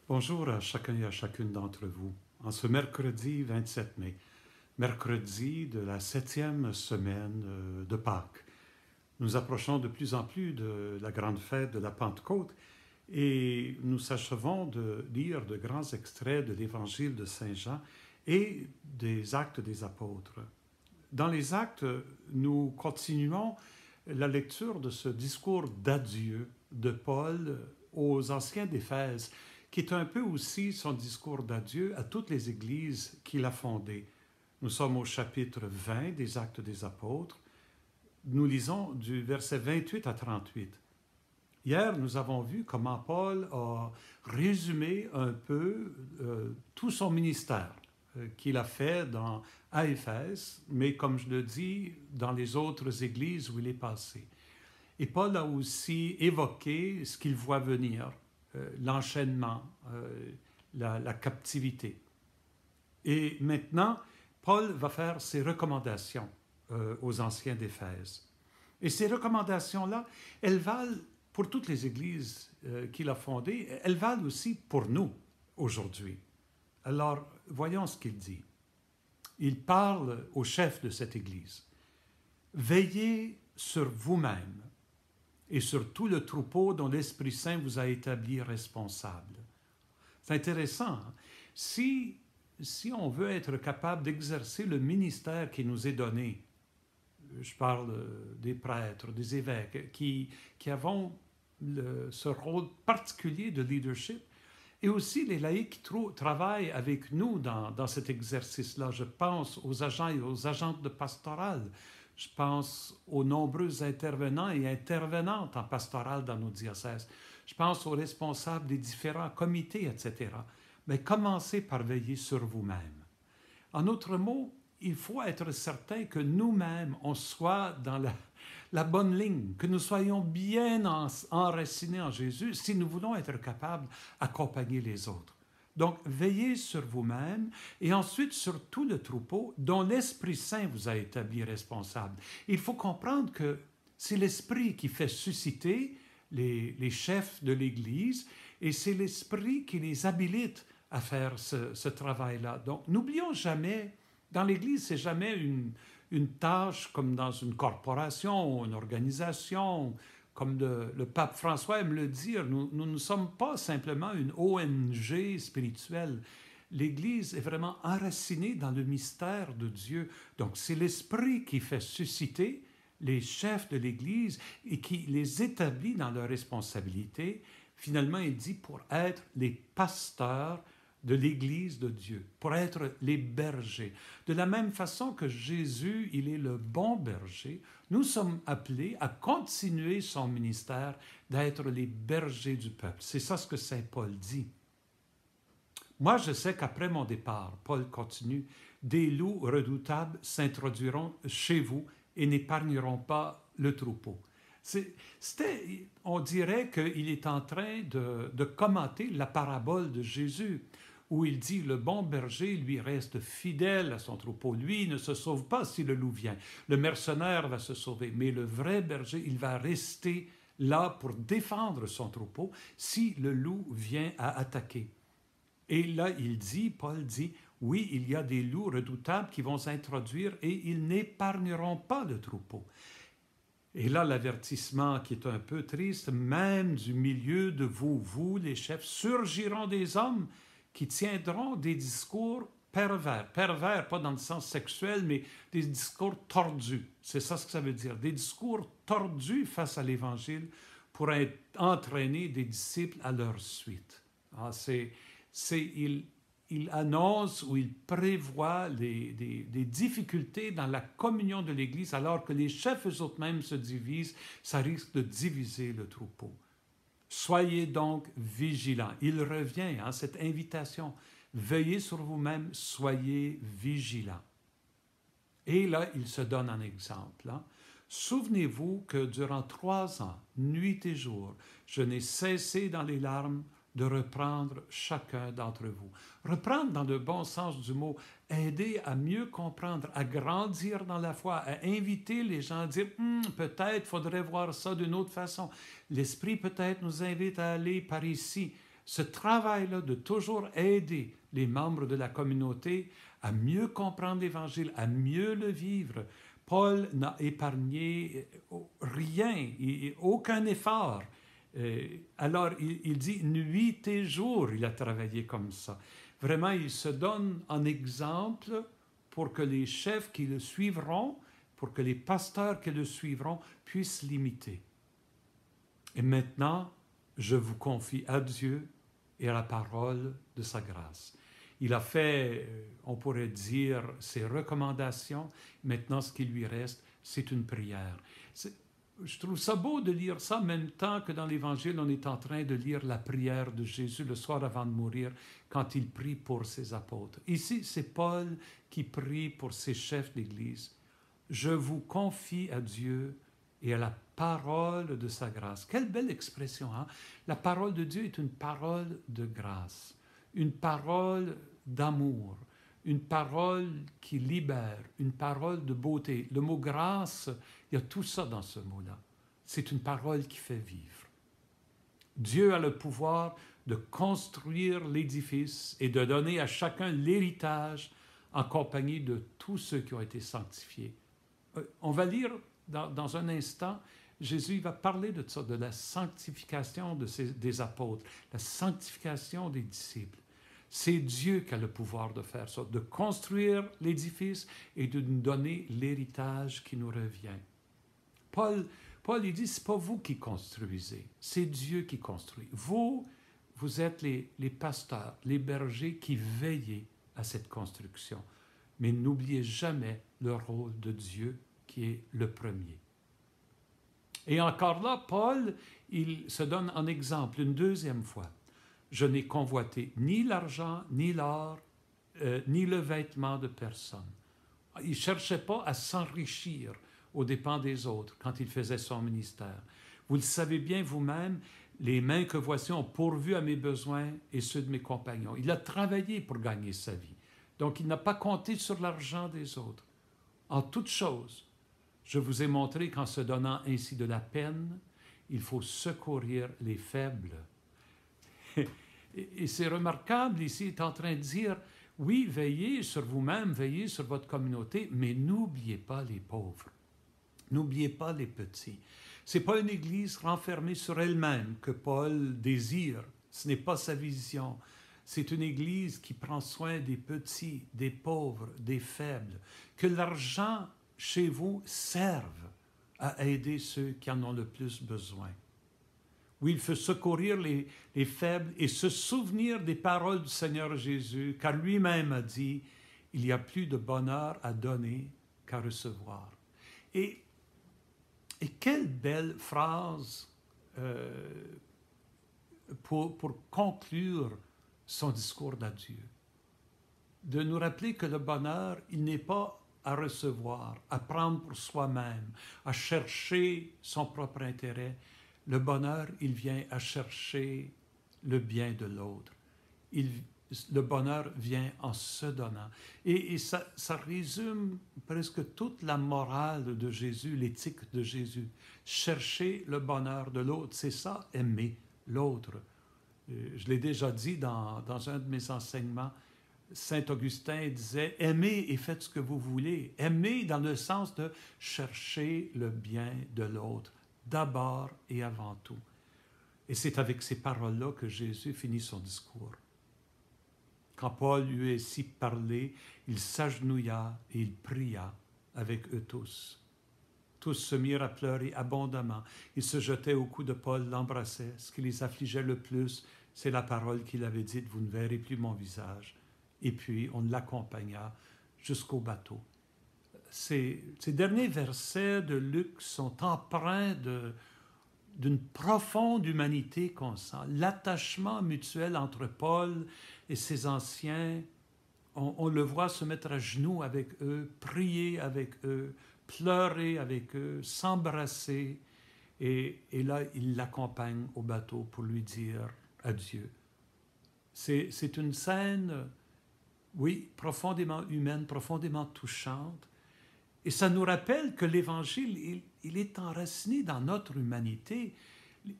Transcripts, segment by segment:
Bonjour à chacun et à chacune d'entre vous. En ce mercredi 27 mai, mercredi de la 7e semaine de Pâques, nous approchons de plus en plus de la grande fête de la Pentecôte et nous achevons de lire de grands extraits de l'Évangile de Saint Jean et des Actes des Apôtres. Dans les Actes, nous continuons la lecture de ce discours d'adieu de Paul aux anciens d'Éphèse, qui est un peu aussi son discours d'adieu à toutes les églises qu'il a fondées. Nous sommes au chapitre 20 des Actes des Apôtres. Nous lisons du verset 28 à 38. Hier, nous avons vu comment Paul a résumé un peu tout son ministère qu'il a fait à Éphèse, mais comme je le dis, dans les autres églises où il est passé. Et Paul a aussi évoqué ce qu'il voit venir, l'enchaînement, la captivité. Et maintenant, Paul va faire ses recommandations aux anciens d'Éphèse. Et ces recommandations-là, elles valent pour toutes les églises qu'il a fondées, elles valent aussi pour nous aujourd'hui. Alors, voyons ce qu'il dit. Il parle au chef de cette église. Veillez sur vous-même et sur tout le troupeau dont l'Esprit Saint vous a établi responsable. C'est intéressant. Hein? Si on veut être capable d'exercer le ministère qui nous est donné, je parle des prêtres, des évêques, qui avons ce rôle particulier de leadership, et aussi les laïcs qui travaillent avec nous dans cet exercice-là. Je pense aux agents et aux agentes de pastoral. Je pense aux nombreux intervenants et intervenantes en pastoral dans nos diocèses. Je pense aux responsables des différents comités, etc. Mais commencez par veiller sur vous-même. En d'autres mots, il faut être certain que nous-mêmes, on soit dans la bonne ligne, que nous soyons bien enracinés en Jésus si nous voulons être capables d'accompagner les autres. Donc, veillez sur vous-même et ensuite sur tout le troupeau dont l'Esprit Saint vous a établi responsable. Il faut comprendre que c'est l'Esprit qui fait susciter les chefs de l'Église et c'est l'Esprit qui les habilite à faire ce travail-là. Donc, n'oublions jamais, dans l'Église, c'est jamais une tâche comme dans une corporation ou une organisation. Comme le pape François aime le dire, nous ne sommes pas simplement une ONG spirituelle. L'Église est vraiment enracinée dans le mystère de Dieu. Donc, c'est l'Esprit qui fait susciter les chefs de l'Église et qui les établit dans leurs responsabilités. Finalement, il dit pour être les pasteurs de l'Église de Dieu, pour être les bergers. De la même façon que Jésus, il est le bon berger, nous sommes appelés à continuer son ministère d'être les bergers du peuple. C'est ça ce que Saint Paul dit. Moi, je sais qu'après mon départ, Paul continue, des loups redoutables s'introduiront chez vous et n'épargneront pas le troupeau. On dirait qu'il est en train de commenter la parabole de Jésus, où il dit, le bon berger, lui, reste fidèle à son troupeau. Lui, il ne se sauve pas si le loup vient. Le mercenaire va se sauver, mais le vrai berger, il va rester là pour défendre son troupeau si le loup vient à attaquer. Et là, Paul dit, oui, il y a des loups redoutables qui vont s'introduire et ils n'épargneront pas le troupeau. Et là, l'avertissement qui est un peu triste, même du milieu de vous, les chefs, surgiront des hommes qui tiendront des discours pervers. Pervers, pas dans le sens sexuel, mais des discours tordus. C'est ça ce que ça veut dire. Des discours tordus face à l'Évangile pour entraîner des disciples à leur suite. Ah, il annonce ou il prévoit des difficultés dans la communion de l'Église alors que les chefs eux-mêmes se divisent. Ça risque de diviser le troupeau. Soyez donc vigilants. Il revient, cette invitation. Veillez sur vous-même, soyez vigilants. Et là, il se donne un exemple. Souvenez-vous que durant 3 ans, nuit et jour, je n'ai cessé dans les larmes de reprendre chacun d'entre vous. Reprendre dans le bon sens du mot, aider à mieux comprendre, à grandir dans la foi, à inviter les gens à dire « peut-être faudrait voir ça d'une autre façon ». L'Esprit peut-être nous invite à aller par ici. Ce travail-là de toujours aider les membres de la communauté à mieux comprendre l'Évangile, à mieux le vivre. Paul n'a épargné rien, aucun effort. Alors, il dit, nuit et jour, il a travaillé comme ça. Vraiment, il se donne en exemple pour que les chefs qui le suivront, pour que les pasteurs qui le suivront puissent l'imiter. Et maintenant, je vous confie à Dieu et à la parole de sa grâce. Il a fait, on pourrait dire, ses recommandations. Maintenant, ce qui lui reste, c'est une prière. Je trouve ça beau de lire ça en même temps que dans l'Évangile, on est en train de lire la prière de Jésus le soir avant de mourir, quand il prie pour ses apôtres. Ici, c'est Paul qui prie pour ses chefs d'Église. Je vous confie à Dieu et à la parole de sa grâce. Quelle belle expression, hein? La parole de Dieu est une parole de grâce, une parole d'amour, une parole qui libère, une parole de beauté. Le mot grâce, il y a tout ça dans ce mot-là. C'est une parole qui fait vivre. Dieu a le pouvoir de construire l'édifice et de donner à chacun l'héritage en compagnie de tous ceux qui ont été sanctifiés. On va lire dans un instant, Jésus va parler de ça, de la sanctification des apôtres, la sanctification des disciples. C'est Dieu qui a le pouvoir de faire ça, de construire l'édifice et de nous donner l'héritage qui nous revient. Paul il dit, ce n'est pas vous qui construisez, c'est Dieu qui construit. Vous êtes les pasteurs, les bergers qui veillez à cette construction. Mais n'oubliez jamais le rôle de Dieu qui est le premier. Et encore là, Paul, il se donne en exemple une deuxième fois. Je n'ai convoité ni l'argent, ni l'or, ni le vêtement de personne. Il ne cherchait pas à s'enrichir aux dépens des autres quand il faisait son ministère. Vous le savez bien vous-même, les mains que voici ont pourvu à mes besoins et ceux de mes compagnons. Il a travaillé pour gagner sa vie. Donc, il n'a pas compté sur l'argent des autres. En toute chose, je vous ai montré qu'en se donnant ainsi de la peine, il faut secourir les faibles. Et c'est remarquable ici, il est en train de dire, oui, veillez sur vous-même, veillez sur votre communauté, mais n'oubliez pas les pauvres. N'oubliez pas les petits. Ce n'est pas une Église renfermée sur elle-même que Paul désire. Ce n'est pas sa vision. C'est une Église qui prend soin des petits, des pauvres, des faibles. Que l'argent chez vous serve à aider ceux qui en ont le plus besoin. Oui, il faut secourir les faibles et se souvenir des paroles du Seigneur Jésus, car lui-même a dit, il y a plus de bonheur à donner qu'à recevoir. Et quelle belle phrase pour conclure son discours d'adieu. De nous rappeler que le bonheur, il n'est pas à recevoir, à prendre pour soi-même, à chercher son propre intérêt. Le bonheur, il vient à chercher le bien de l'autre. Le bonheur vient en se donnant. Et ça résume presque toute la morale de Jésus, l'éthique de Jésus. Chercher le bonheur de l'autre, c'est ça, aimer l'autre. Je l'ai déjà dit dans un de mes enseignements, Saint Augustin disait « Aimez et faites ce que vous voulez ». Aimer dans le sens de chercher le bien de l'autre, d'abord et avant tout. Et c'est avec ces paroles-là que Jésus finit son discours. Quand Paul lui eut ainsi parlé, il s'agenouilla et il pria avec eux tous. Tous se mirent à pleurer abondamment. Ils se jetaient au cou de Paul, l'embrassaient. Ce qui les affligeait le plus, c'est la parole qu'il avait dite « Vous ne verrez plus mon visage ». Et puis, on l'accompagna jusqu'au bateau. Ces derniers versets de Luc sont empreints d'une profonde humanité qu'on sent. L'attachement mutuel entre Paul et ses anciens, on le voit se mettre à genoux avec eux, prier avec eux, pleurer avec eux, s'embrasser. Et là, il l'accompagne au bateau pour lui dire adieu. C'est une scène, oui, profondément humaine, profondément touchante. Et ça nous rappelle que l'Évangile, il est enraciné dans notre humanité.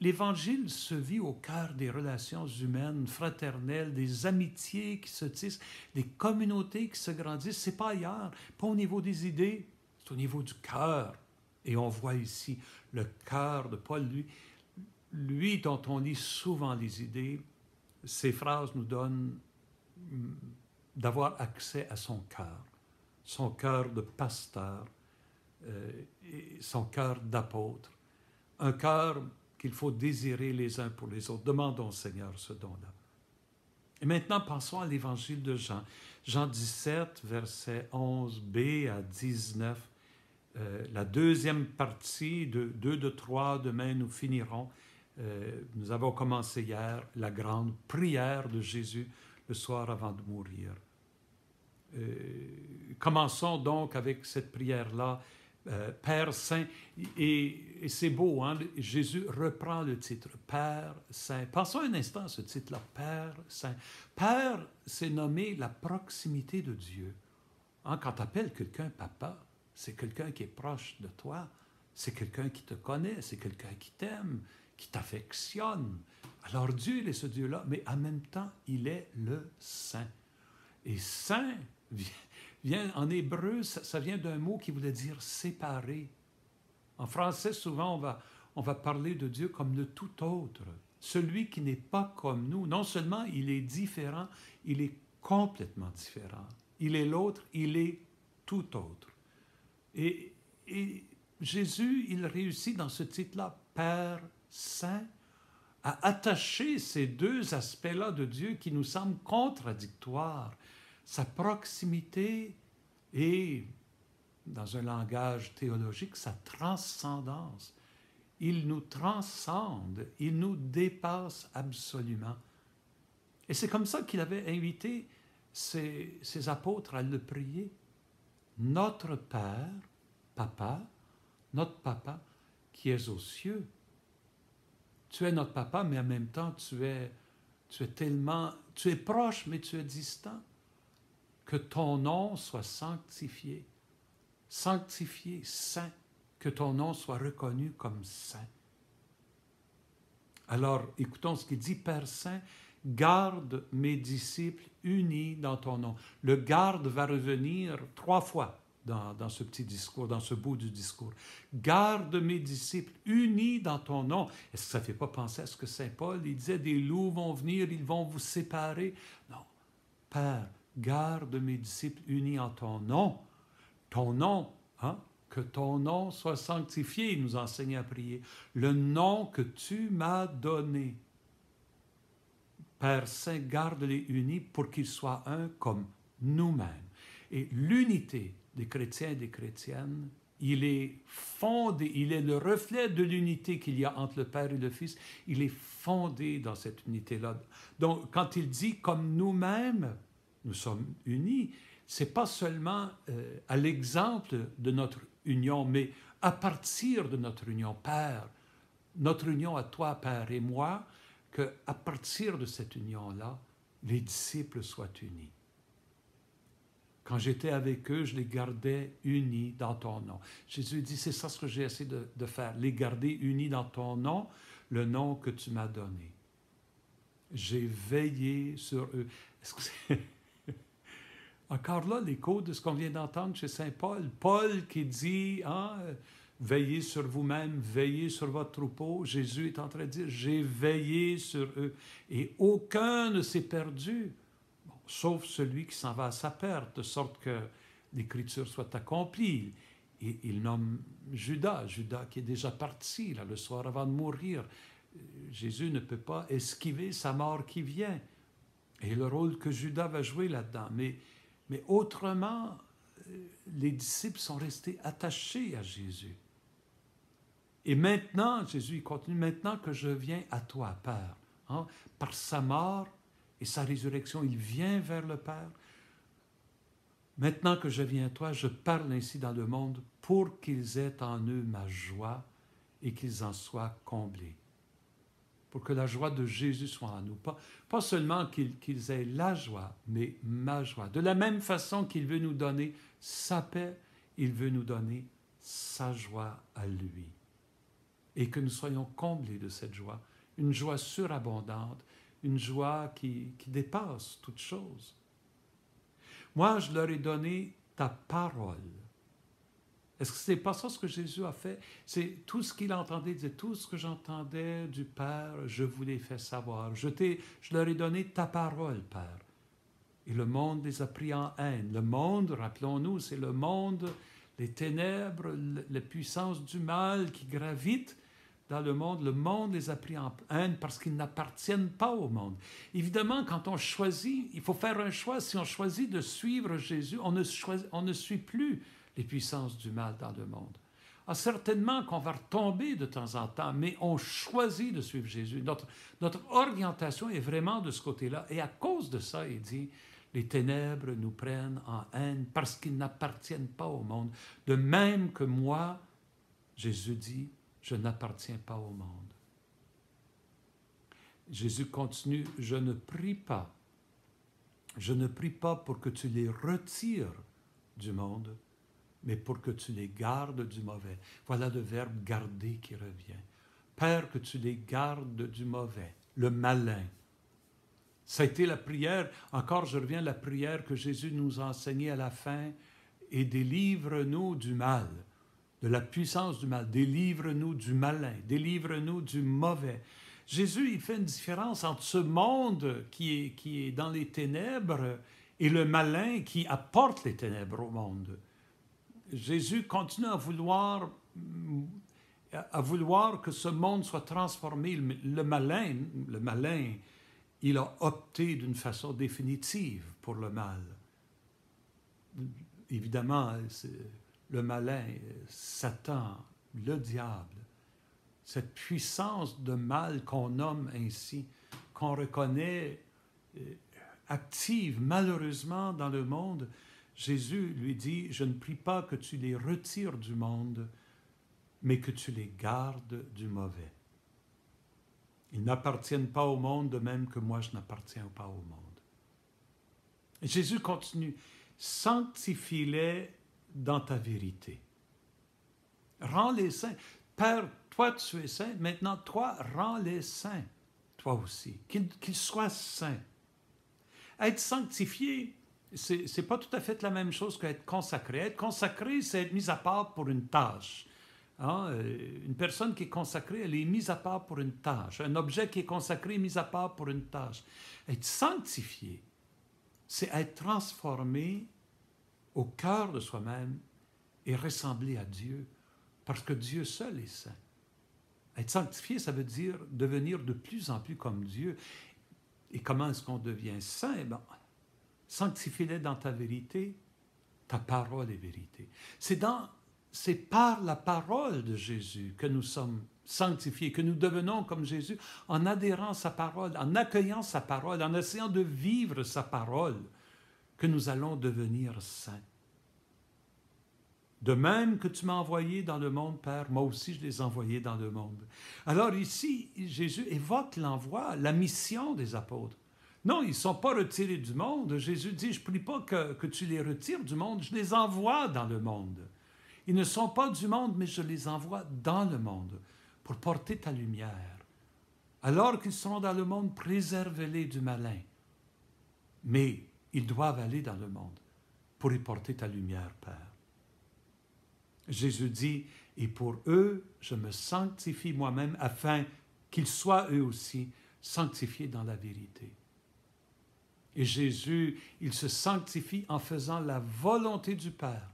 l'Évangile se vit au cœur des relations humaines, fraternelles, des amitiés qui se tissent, des communautés qui se grandissent. C'est pas ailleurs, pas au niveau des idées, c'est au niveau du cœur. Et on voit ici le cœur de Paul, lui dont on lit souvent les idées. Ces phrases nous donnent d'avoir accès à son cœur de pasteur, et son cœur d'apôtre, un cœur qu'il faut désirer les uns pour les autres. Demandons au Seigneur ce don-là. Et maintenant, passons à l'Évangile de Jean. Jean 17, versets 11b à 19. La deuxième partie de 2 de 3, demain nous finirons. Nous avons commencé hier la grande prière de Jésus le soir avant de mourir. Commençons donc avec cette prière-là. Père Saint, et c'est beau, hein? Jésus reprend le titre, Père Saint. Pensons un instant à ce titre-là, Père Saint. Père, c'est nommer la proximité de Dieu. Hein? Quand tu appelles quelqu'un papa, c'est quelqu'un qui est proche de toi, c'est quelqu'un qui te connaît, c'est quelqu'un qui t'aime, qui t'affectionne. Alors Dieu, il est ce Dieu-là, mais en même temps, il est le Saint. Et Saint vient en hébreu, ça vient d'un mot qui voulait dire séparé. En français, souvent, on va parler de Dieu comme le tout autre. Celui qui n'est pas comme nous. Non seulement il est différent, il est complètement différent. Il est l'autre, il est tout autre. Et Jésus, il réussit dans ce titre-là, Père Saint, à attacher ces deux aspects-là de Dieu qui nous semblent contradictoires. Sa proximité et, dans un langage théologique, sa transcendance. Il nous transcende, il nous dépasse absolument. Et c'est comme ça qu'il avait invité ses apôtres à le prier. Notre Père, Papa, notre Papa qui est aux cieux. Tu es notre Papa, mais en même temps, tu es proche, mais tu es distant. Que ton nom soit sanctifié, saint, que ton nom soit reconnu comme saint. Alors, écoutons ce qu'il dit, Père Saint, garde mes disciples unis dans ton nom. Le garde va revenir 3 fois dans ce petit discours, dans ce bout du discours. Garde mes disciples unis dans ton nom. Est-ce que ça ne fait pas penser à ce que Saint Paul, il disait, des loups vont venir, ils vont vous séparer? Non, Père, garde mes disciples unis en ton nom. Ton nom, hein? Que ton nom soit sanctifié, il nous enseigne à prier. Le nom que tu m'as donné. Père Saint, garde-les unis pour qu'ils soient un comme nous-mêmes. Et l'unité des chrétiens et des chrétiennes, il est fondé, il est le reflet de l'unité qu'il y a entre le Père et le Fils. Il est fondé dans cette unité-là. Donc, quand il dit comme nous-mêmes, nous sommes unis, ce n'est pas seulement à l'exemple de notre union, mais à partir de notre union, Père, notre union à toi, Père, et moi, qu'à partir de cette union-là, les disciples soient unis. Quand j'étais avec eux, je les gardais unis dans ton nom. Jésus dit, c'est ça ce que j'ai essayé de faire, les garder unis dans ton nom, le nom que tu m'as donné. J'ai veillé sur eux. Est-ce que c'est... Encore là, l'écho de ce qu'on vient d'entendre chez Saint Paul. Paul qui dit, veillez sur vous-même, veillez sur votre troupeau. Jésus est en train de dire, j'ai veillé sur eux. Et aucun ne s'est perdu, sauf celui qui s'en va à sa perte, de sorte que l'Écriture soit accomplie. Et il nomme Judas qui est déjà parti, là, le soir avant de mourir. Jésus ne peut pas esquiver sa mort qui vient. Et le rôle que Judas va jouer là-dedans. Mais autrement, les disciples sont restés attachés à Jésus. Et maintenant, Jésus continue, maintenant que je viens à toi, Père, hein, par sa mort et sa résurrection, il vient vers le Père. Maintenant que je viens à toi, je parle ainsi dans le monde pour qu'ils aient en eux ma joie et qu'ils en soient comblés. Pour que la joie de Jésus soit en nous. Pas seulement qu'ils aient la joie, mais ma joie. De la même façon qu'il veut nous donner sa paix, il veut nous donner sa joie à lui. et que nous soyons comblés de cette joie, une joie surabondante, une joie qui dépasse toute chose. Moi, je leur ai donné ta parole. Est-ce que ce n'est pas ça ce que Jésus a fait? C'est tout ce qu'il entendait, il disait, tout ce que j'entendais du Père, je vous l'ai fait savoir. Je leur ai donné ta parole, Père. Et le monde les a pris en haine. Le monde, rappelons-nous, c'est le monde, les ténèbres, la puissance du mal qui gravite dans le monde les a pris en haine parce qu'ils n'appartiennent pas au monde. Évidemment, quand on choisit, il faut faire un choix. Si on choisit de suivre Jésus, on ne suit plus les puissances du mal dans le monde. Alors, certainement qu'on va retomber de temps en temps, mais on choisit de suivre Jésus. Notre orientation est vraiment de ce côté-là. Et à cause de ça, il dit, les ténèbres nous prennent en haine parce qu'ils n'appartiennent pas au monde. De même que moi, Jésus dit, je n'appartiens pas au monde. Jésus continue, je ne prie pas pour que tu les retires du monde, mais pour que tu les gardes du mauvais. Voilà le verbe garder qui revient. Père, que tu les gardes du mauvais, le malin. Ça a été la prière, encore je reviens à la prière que Jésus nous a enseignée à la fin, et délivre-nous du mal, de la puissance du mal, délivre-nous du malin, délivre-nous du mauvais. Jésus, il fait une différence entre ce monde qui est dans les ténèbres et le malin qui apporte les ténèbres au monde. Jésus continue à vouloir que ce monde soit transformé. Le malin, il a opté d'une façon définitive pour le mal. Évidemment, le malin, Satan, le diable, cette puissance de mal qu'on nomme ainsi, qu'on reconnaît active malheureusement dans le monde, Jésus lui dit, je ne prie pas que tu les retires du monde, mais que tu les gardes du mauvais. Ils n'appartiennent pas au monde de même que moi je n'appartiens pas au monde. Et Jésus continue, sanctifie-les dans ta vérité. Rends-les saints. Père, toi tu es saint, maintenant toi rends-les saints, toi aussi, qu'ils soient saints. Être sanctifié, c'est pas tout à fait la même chose qu'être consacré. Être consacré, c'est être mis à part pour une tâche. Hein? Une personne qui est consacrée, elle est mise à part pour une tâche. Un objet qui est consacré est mis à part pour une tâche. Être sanctifié, c'est être transformé au cœur de soi-même et ressembler à Dieu, parce que Dieu seul est saint. Être sanctifié, ça veut dire devenir de plus en plus comme Dieu. Et comment est-ce qu'on devient saint? Ben, sanctifie-les dans ta vérité, ta parole est vérité. C'est par la parole de Jésus que nous sommes sanctifiés, que nous devenons comme Jésus, en adhérant à sa parole, en accueillant sa parole, en essayant de vivre sa parole, que nous allons devenir saints. De même que tu m'as envoyé dans le monde, Père, moi aussi je les ai envoyés dans le monde. Alors ici, Jésus évoque l'envoi, la mission des apôtres. Non, ils ne sont pas retirés du monde. Jésus dit, je ne prie pas que tu les retires du monde, je les envoie dans le monde. Ils ne sont pas du monde, mais je les envoie dans le monde pour porter ta lumière. Alors qu'ils seront dans le monde, préserve-les du malin. Mais ils doivent aller dans le monde pour y porter ta lumière, Père. Jésus dit, et pour eux, je me sanctifie moi-même afin qu'ils soient eux aussi sanctifiés dans la vérité. Et Jésus, il se sanctifie en faisant la volonté du Père,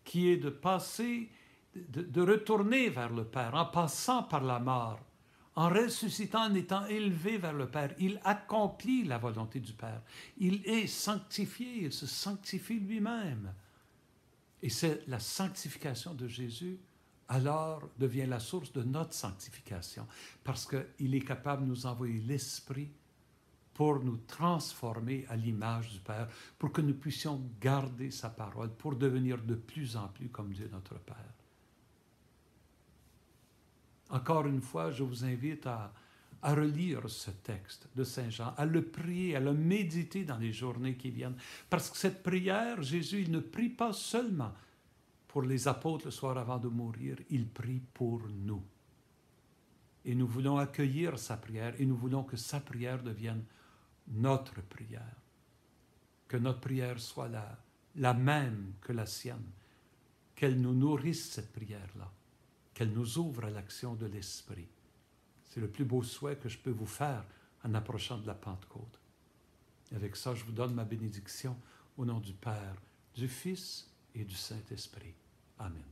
qui est de passer, de retourner vers le Père, en passant par la mort, en ressuscitant, en étant élevé vers le Père. Il accomplit la volonté du Père. Il est sanctifié, il se sanctifie lui-même. Et c'est la sanctification de Jésus, alors devient la source de notre sanctification, parce qu'il est capable de nous envoyer l'Esprit pour nous transformer à l'image du Père, pour que nous puissions garder sa parole, pour devenir de plus en plus comme Dieu notre Père. Encore une fois, je vous invite à relire ce texte de Saint Jean, à le prier, à le méditer dans les journées qui viennent. Parce que cette prière, Jésus, il ne prie pas seulement pour les apôtres le soir avant de mourir, il prie pour nous. Et nous voulons accueillir sa prière et nous voulons que sa prière devienne notre prière. Que notre prière soit la même que la sienne. Qu'elle nous nourrisse, cette prière-là. Qu'elle nous ouvre à l'action de l'Esprit. C'est le plus beau souhait que je peux vous faire en approchant de la Pentecôte. Avec ça, je vous donne ma bénédiction au nom du Père, du Fils et du Saint-Esprit. Amen.